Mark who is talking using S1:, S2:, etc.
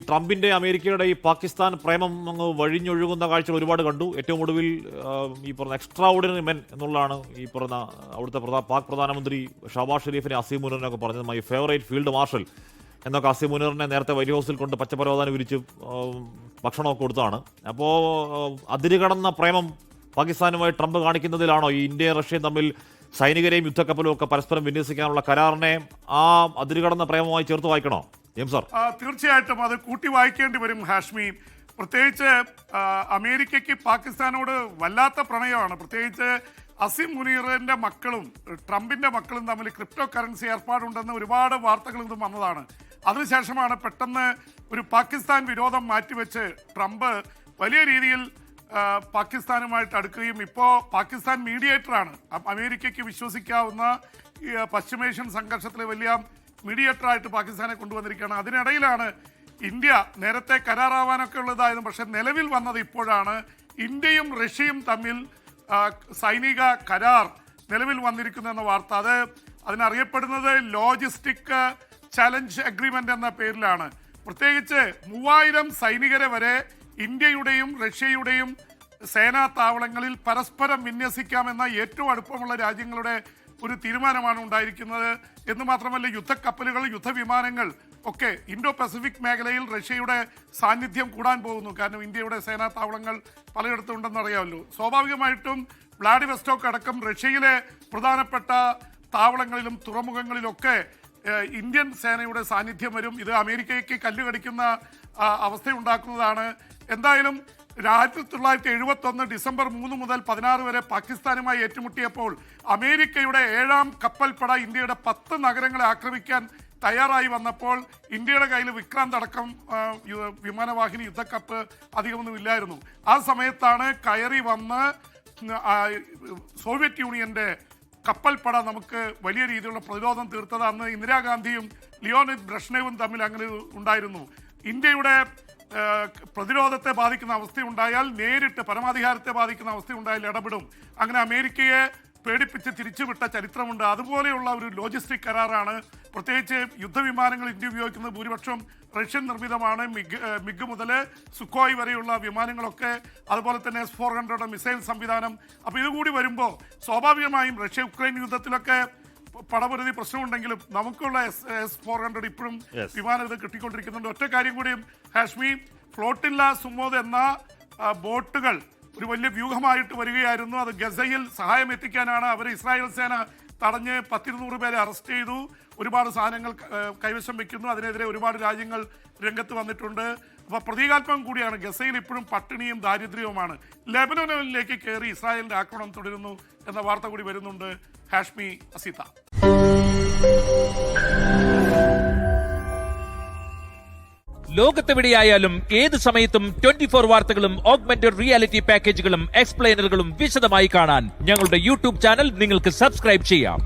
S1: ട്രംപിന്റെ അമേരിക്കയുടെ ഈ പാകിസ്ഥാൻ പ്രേമം അങ്ങ് വഴിഞ്ഞൊഴുകുന്ന കാഴ്ചകൾ ഒരുപാട് കണ്ടു. ഏറ്റവും ഒടുവിൽ ഈ പറഞ്ഞ എക്സ്ട്രാ ഓർഡിനറി മെൻ എന്നുള്ളതാണ് ഈ പറഞ്ഞ അവിടുത്തെ പാക് പ്രധാനമന്ത്രി ഷഹബാസ് ഷെരീഫിനെ അസീം മുനീറിനൊക്കെ പറഞ്ഞത്. മൈ ഫേവറേറ്റ് ഫീൽഡ് മാർഷൽ എന്നൊക്കെ അസീം മുനീറിനെ നേരത്തെ വൈറ്റ് ഹൗസിൽ കൊണ്ട് പച്ചപ്പരവധാനം വിരിച്ച് ഭക്ഷണമൊക്കെ കൊടുത്തതാണ്. അപ്പോൾ അതിരുകടന്ന പ്രേമം പാകിസ്ഥാനുമായി ട്രംപ് കാണിക്കുന്നതിലാണോ ഈ ഇന്ത്യയും റഷ്യയും തമ്മിൽ സൈനികരെയും യുദ്ധക്കപ്പലും ഒക്കെ പരസ്പരം വിന്യസിക്കാനുള്ള കരാറിനെ ആ അതിരുകടന്ന പ്രേമമായി ചേർത്ത് വായിക്കണോ ജെയിംസ് സാർ?
S2: തീർച്ചയായിട്ടും അത് കൂട്ടി വായിക്കേണ്ടി വരും ഹാഷ്മി. പ്രത്യേകിച്ച് അമേരിക്കയ്ക്ക് പാകിസ്ഥാനോട് വല്ലാത്ത പ്രണയമാണ്. പ്രത്യേകിച്ച് അസീം മുനീറിന്റെ മക്കളും ട്രംപിന്റെ മക്കളും തമ്മിൽ ക്രിപ്റ്റോ കറൻസി ഏർപ്പാടുണ്ടെന്ന് ഒരുപാട് വാർത്തകൾ ഇതും വന്നതാണ്. അതിനുശേഷമാണ് പെട്ടെന്ന് ഒരു പാകിസ്ഥാൻ വിരോധം മാറ്റിവെച്ച് ട്രംപ് വലിയ രീതിയിൽ പാകിസ്ഥാനുമായിട്ട് അടുക്കുകയും ഇപ്പോൾ പാകിസ്ഥാൻ മീഡിയേറ്ററാണ്. അമേരിക്കയ്ക്ക് വിശ്വസിക്കാവുന്ന പശ്ചിമേഷ്യൻ സംഘർഷത്തിലെ വലിയ മീഡിയേറ്ററായിട്ട് പാകിസ്ഥാനെ കൊണ്ടുവന്നിരിക്കുകയാണ്. അതിനിടയിലാണ് ഇന്ത്യ നേരത്തെ കരാറാവാനൊക്കെ ഉള്ളതായിരുന്നു. പക്ഷെ നിലവിൽ വന്നത് ഇപ്പോഴാണ്. ഇന്ത്യയും റഷ്യയും തമ്മിൽ സൈനിക കരാർ നിലവിൽ വന്നിരിക്കുന്ന വാർത്ത. അതിനറിയപ്പെടുന്നത് ലോജിസ്റ്റിക് ചലഞ്ച് അഗ്രിമെന്റ് എന്ന പേരിലാണ്. പ്രത്യേകിച്ച് 3000 സൈനികരെ വരെ ഇന്ത്യയുടെയും റഷ്യയുടെയും സേനാ താവളങ്ങളിൽ പരസ്പരം വിന്യസിക്കാമെന്ന ഏറ്റവും അടുപ്പമുള്ള രാജ്യങ്ങളുടെ ഒരു തീരുമാനമാണ് ഉണ്ടായിരിക്കുന്നത്. എന്ന് മാത്രമല്ല യുദ്ധക്കപ്പലുകൾ, യുദ്ധവിമാനങ്ങൾ ഒക്കെ ഇൻഡോ പസഫിക് മേഖലയിൽ റഷ്യയുടെ സാന്നിധ്യം കൂടാൻ പോകുന്നു. കാരണം ഇന്ത്യയുടെ സേനാ താവളങ്ങൾ പലയിടത്തും ഉണ്ടെന്ന് അറിയാമല്ലോ. സ്വാഭാവികമായിട്ടും വ്ളാഡിവസ്റ്റോക്ക് അടക്കം റഷ്യയിലെ പ്രധാനപ്പെട്ട താവളങ്ങളിലും തുറമുഖങ്ങളിലൊക്കെ ഇന്ത്യൻ സേനയുടെ സാന്നിധ്യം വരും. ഇത് അമേരിക്കയ്ക്ക് കല്ല് കടിക്കുന്ന അവസ്ഥയുണ്ടാക്കുന്നതാണ്. എന്തായാലും 1971 ഡിസംബർ 3 മുതൽ 16 വരെ പാകിസ്ഥാനുമായി ഏറ്റുമുട്ടിയപ്പോൾ അമേരിക്കയുടെ 7ാം കപ്പൽപ്പട ഇന്ത്യയുടെ 10 നഗരങ്ങളെ ആക്രമിക്കാൻ തയ്യാറായി വന്നപ്പോൾ ഇന്ത്യയുടെ കയ്യിൽ വിക്രാന്ത് അടക്കം വിമാനവാഹിനി യുദ്ധക്കപ്പ് അധികമൊന്നും ഇല്ലായിരുന്നു. ആ സമയത്താണ് കയറി വന്ന് സോവിയറ്റ് യൂണിയന്റെ കപ്പൽപ്പട നമുക്ക് വലിയ രീതിയിലുള്ള പ്രതിരോധം തീർത്തത്. അന്ന് ഇന്ദിരാഗാന്ധിയും ലിയോണിഡ് ബ്രഷ്നേവും തമ്മിൽ അങ്ങനെ ഉണ്ടായിരുന്നു. ഇന്ത്യയുടെ പ്രതിരോധത്തെ ബാധിക്കുന്ന അവസ്ഥയുണ്ടായാൽ നേരിട്ട് പരമാധികാരത്തെ ബാധിക്കുന്ന അവസ്ഥയുണ്ടായാൽ ഇടപെടും. അങ്ങനെ അമേരിക്കയെ പേടിപ്പിച്ച് തിരിച്ചുവിട്ട ചരിത്രമുണ്ട്. അതുപോലെയുള്ള ഒരു ലോജിസ്റ്റിക് കരാറാണ്. പ്രത്യേകിച്ച് യുദ്ധവിമാനങ്ങൾ ഇന്ത്യ ഉപയോഗിക്കുന്നത് ഭൂരിപക്ഷം റഷ്യൻ നിർമ്മിതമാണ്. മിഗ് മുതൽ സുഖോയ് വരെയുള്ള വിമാനങ്ങളൊക്കെ, അതുപോലെ തന്നെ S-400 മിസൈൽ സംവിധാനം. അപ്പോൾ ഇതുകൂടി വരുമ്പോൾ സ്വാഭാവികമായും റഷ്യ ഉക്രൈൻ യുദ്ധത്തിലൊക്കെ പടപൊരുതി പ്രശ്നമുണ്ടെങ്കിലും നമുക്കുള്ള S-400 ഇപ്പോഴും വിമാനം ഇത് കിട്ടിക്കൊണ്ടിരിക്കുന്നുണ്ട്. ഒറ്റ കാര്യം കൂടിയും ഹാഷ്മി, ഫ്ലോട്ടില്ല സുമോദ് എന്ന ബോട്ടുകൾ ഒരു വലിയ വ്യൂഹമായിട്ട് വരികയായിരുന്നു. അത് ഗസയിൽ സഹായം എത്തിക്കാനാണ്. അവർ ഇസ്രായേൽ സേന തടഞ്ഞ് 100-200 പേരെ അറസ്റ്റ് ചെയ്തു. ഒരുപാട് സാധനങ്ങൾ കൈവശം വെക്കുന്നു. അതിനെതിരെ ഒരുപാട് രാജ്യങ്ങൾ രംഗത്ത് വന്നിട്ടുണ്ട്. അപ്പോൾ പ്രതീകാത്മകം കൂടിയാണ്. ഗസയിൽ ഇപ്പോഴും പട്ടിണിയും ദാരിദ്ര്യവുമാണ്. ലെബനോനിലേക്ക് കയറി ഇസ്രായേലിന്റെ ആക്രമണം തുടരുന്നു എന്ന വാർത്ത കൂടി വരുന്നുണ്ട്. ഹാഷ്മി, അസീത.
S3: ലോകത്തെവിടെയായാലും ഏത് സമയത്തും 24 വാർത്തകളും ഓഗ്മെന്റഡ് റിയാലിറ്റി പാക്കേജുകളും എക്സ്പ്ലെയിനറുകളും വിശദമായി കാണാൻ ഞങ്ങളുടെ യൂട്യൂബ് ചാനൽ നിങ്ങൾക്ക് സബ്സ്ക്രൈബ് ചെയ്യാം.